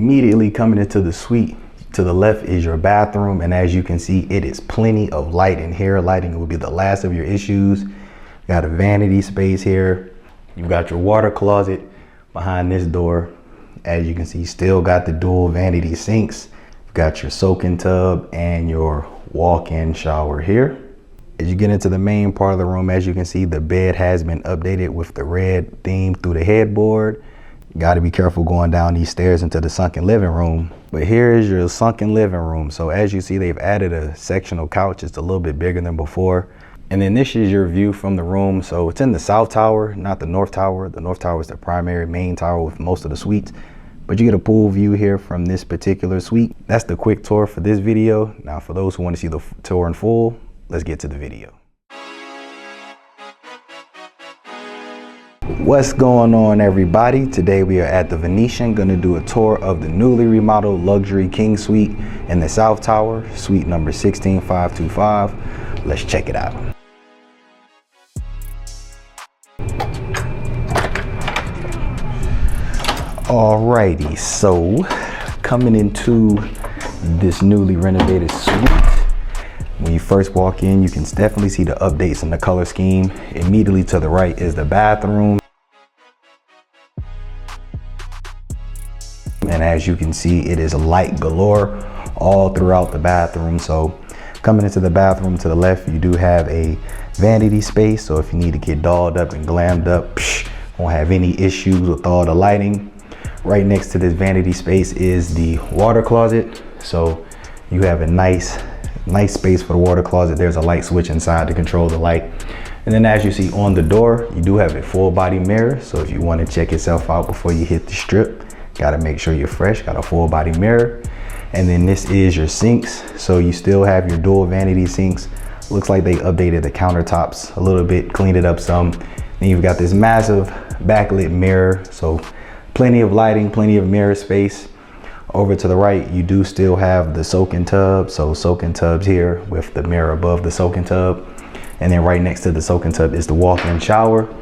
Immediately coming into the suite, to the left is your bathroom, and as you can see, it is plenty of light in here. Lighting will be the last of your issues. Got a vanity space here. You've got your water closet behind this door. As you can see, still got the dual vanity sinks. You've got your soaking tub and your walk-in shower here. As you get into the main part of the room, as you can see, the bed has been updated with the red theme through the headboard. You got to be careful going down these stairs into the sunken living room. But here is your sunken living room. So as you see, they've added a sectional couch. It's a little bit bigger than before. And then this is your view from the room. So it's in the south tower, not the north tower. The north tower is the primary main tower with most of the suites. But you get a pool view here from this particular suite. That's the quick tour for this video. Now, for those who want to see the tour in full, let's get to the video. What's going on, everybody? Today we are at the Venetian, gonna do a tour of the newly remodeled luxury king suite in the south tower, suite number 16525. Let's check it out. Alrighty, so coming into this newly renovated suite, when you first walk in, you can definitely see the updates in the color scheme. Immediately to the right is the bathroom. And as you can see, it is light galore all throughout the bathroom. So coming into the bathroom to the left, you do have a vanity space. So if you need to get dolled up and glammed up, won't have any issues with all the lighting. Right next to this vanity space is the water closet. So you have a nice space for the water closet. There's a light switch inside to control the light. And then as you see on the door, you do have a full body mirror. So if you want to check yourself out before you hit the strip, got to make sure you're fresh, got a full body mirror. And then this is your sinks. So you still have your dual vanity sinks. Looks like they updated the countertops a little bit, cleaned it up some. Then you've got this massive backlit mirror. So plenty of lighting, plenty of mirror space. Over to the right, you do still have the soaking tub. So soaking tubs here with the mirror above the soaking tub. And then right next to the soaking tub is the walk-in shower.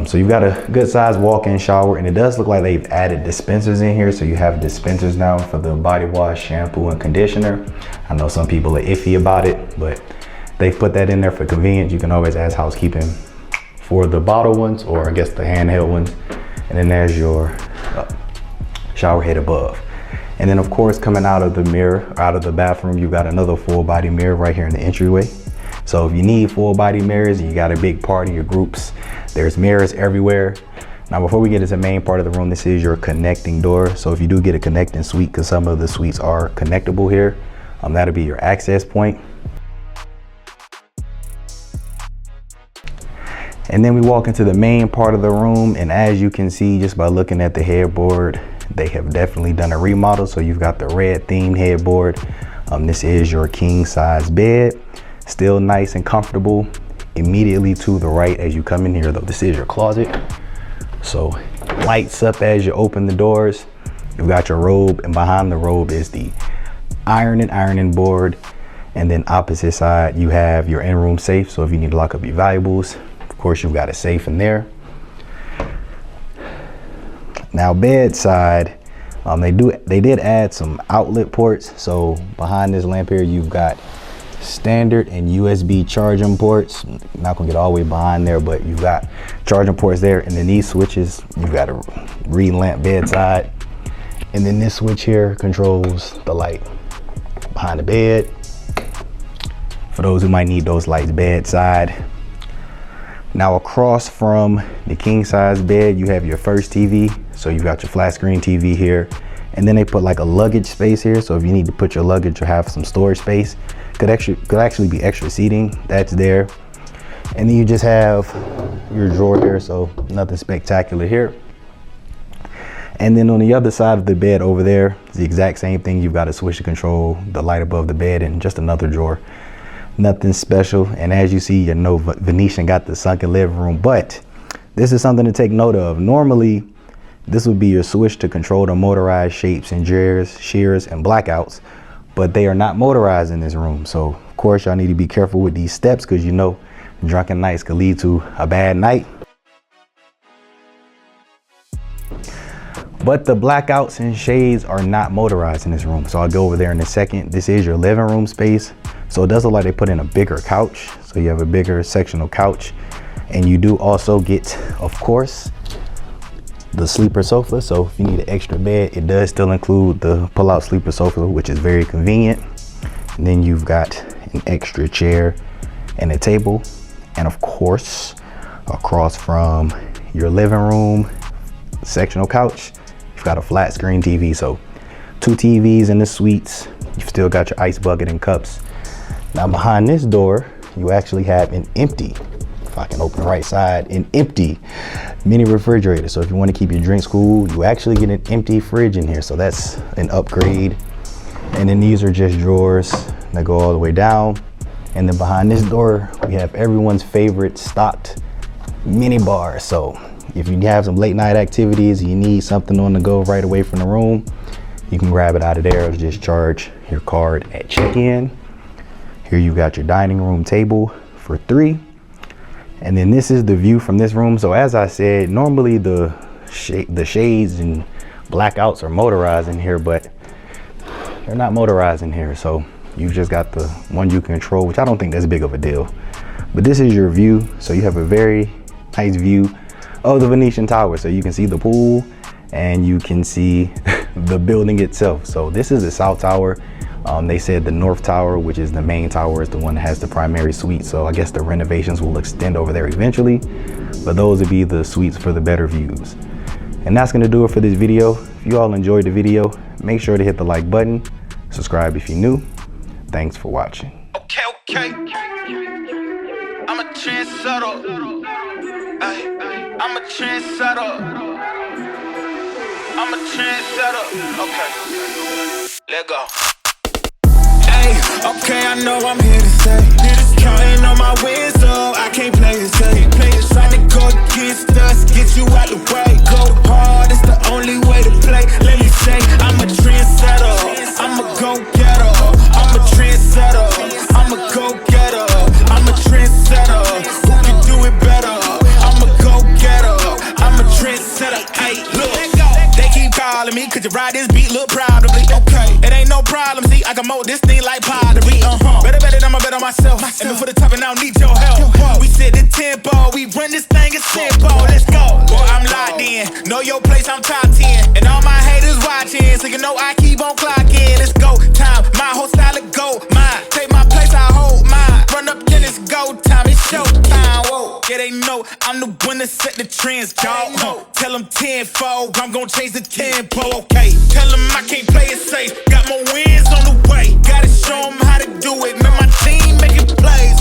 So you've got a good sized walk-in shower, and it does look like they've added dispensers in here. So you have dispensers now for the body wash, shampoo, and conditioner. I know some people are iffy about it, but they've put that in there for convenience. You can always ask housekeeping for the bottle ones, or I guess the handheld ones. And then there's your shower head above. And then of course, coming out of the mirror, out of the bathroom, you've got another full body mirror right here in the entryway. So if you need full body mirrors and you got a big party or groups, there's mirrors everywhere. Now, before we get into the main part of the room, this is your connecting door. So if you do get a connecting suite, because some of the suites are connectable here, that'll be your access point. And then we walk into the main part of the room, and as you can see, just by looking at the headboard, they have definitely done a remodel. So you've got the red themed headboard. This is your king size bed, still nice and comfortable. Immediately to the right as you come in here, though, this is your closet. So lights up as you open the doors. You've got your robe, and behind the robe is the ironing board. And then opposite side, you have your in-room safe. So if you need to lock up your valuables, of course, you've got a safe in there. Now bedside, they did add some outlet ports. So behind this lamp here, you've got standard and USB charging ports. I'm not gonna get all the way behind there, but you've got charging ports there. And then these switches, you've got a read lamp bedside. And then this switch here controls the light behind the bed. For those who might need those lights bedside. Now across from the king size bed, you have your first TV. So you've got your flat screen TV here. And then they put like a luggage space here. So if you need to put your luggage or have some storage space, could actually be extra seating, that's there. And then you just have your drawer here, so nothing spectacular here. And then on the other side of the bed over there, it's the exact same thing. You've got a switch to control the light above the bed and just another drawer. Nothing special. And as you see, you know, Venetian got the sunken living room, but this is something to take note of. Normally, this would be your switch to control the motorized shapes and shears and blackouts, but they are not motorized in this room. So of course, y'all need to be careful with these steps, because you know, drunken nights could lead to a bad night. But the blackouts and shades are not motorized in this room. So I'll go over there in a second. This is your living room space. So it does look like they put in a bigger couch. So you have a bigger sectional couch. And you do also get, of course, the sleeper sofa. So if you need an extra bed, it does still include the pull-out sleeper sofa, which is very convenient. And then you've got an extra chair and a table. And of course, across from your living room sectional couch, you've got a flat screen TV. So 2 TVs in the suites. You've still got your ice bucket and cups. Now behind this door, you actually have an empty, if I can open the right side, an empty mini refrigerator. So if you want to keep your drinks cool, you actually get an empty fridge in here. So that's an upgrade. And then these are just drawers that go all the way down. And then behind this door, we have everyone's favorite stocked mini bar. So if you have some late night activities, you need something on the go right away from the room, you can grab it out of there. Just charge your card at check-in. Here you've got your dining room table for 3. And then this is the view from this room. So as I said, normally the shades and blackouts are motorized in here, but they're not motorized in here. So you've just got the one you control, which I don't think that's big of a deal. But this is your view. So you have a very nice view of the Venetian Tower. So you can see the pool and you can see the building itself. So this is the South Tower. They said the North Tower, which is the main tower, is the one that has the primary suite. So I guess the renovations will extend over there eventually, but those would be the suites for the better views. And that's gonna do it for this video. If you all enjoyed the video, make sure to hit the like button, subscribe if you're new. Thanks for watching. Okay. I'm a trendsetter. I'm a trendsetter. I'm a trendsetter. Okay. Let go. Okay, I know I'm here to stay. Counting on my wins, so I can't play it safe. Trying to go against us, get you out the way. Go hard, it's the only way to play. Let me say, I'm a trendsetter. I'm a go-getter. I'm a trendsetter. I'm a go-getter. I'm a trendsetter. Who can do it better? I'm a go-getter. I'm a trendsetter. Hey, look, they keep calling me, could you ride this beat? Look proudly. Okay, it ain't no problem. See, I can mold this thing like pottery. Better, I'ma bet on myself. And for the top, and I don't need your help. We set the tempo, we run this thing as simple. Let's go. Boy, I'm locked in. Know your place, I'm top 10. And all my haters watching, so you know I keep on clocking. It's go time. My whole style of go. Mine. Take my place, I hold mine. Run up, then it's go time. It's show time. Whoa. Yeah, they know I'm the one that set the trends, dog. Tell them tenfold, I'm gon' change the tempo. Okay. Tell them I can't play it safe. Got more wins on the way. Gotta show them how to do it. Man, my team making plays.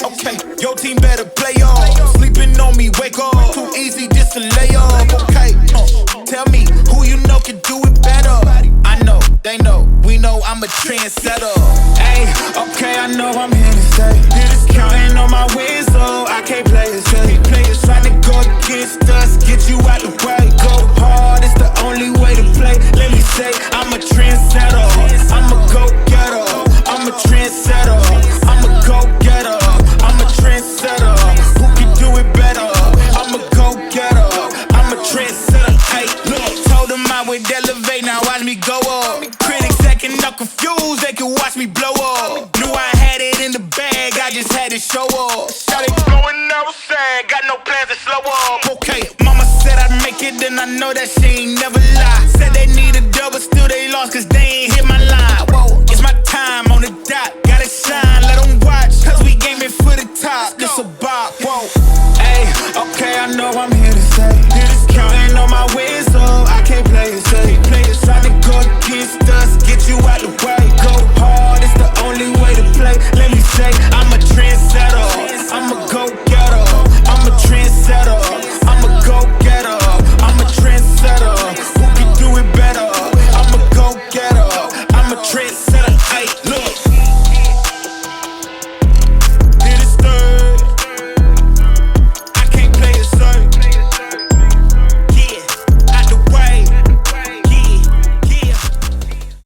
Okay, your team better play off. Sleeping on me, wake up. Too easy just to lay off. Okay, tell me who you know can do it better. I know, they know, we know I'm a trendsetter. Hey, okay, I know I'm here to stay. Counting on my wins, so I can't play it safe. Trying to go against us, get you out the way. Go hard, it's the only way to play. Let me say, I'm a trendsetter. I'm a go-getter. I'm a trendsetter. I'm a go-getter. I'm a trendsetter. Who can do it better? I'm a go-getter. I'm a trendsetter. Hey, look, told them I would elevate, now watch me go up. Critics acting up confused, they can watch me blow up. Knew I had it in the bag, I just had to show up. Shawty blowing up sad, got no plans to slow up. Okay, mama said I'd make it, and I know that she ain't never lie. Said they need a double, still they lost, cause they ain't hit my line. Whoa, it's my time on the dot, gotta shine, let them watch, cause we gaming for the top, this a bop, whoa. Hey, okay, I know I'm here to stay. Counting on my wins, so I can't play it safe. Trying to go against us, get you out the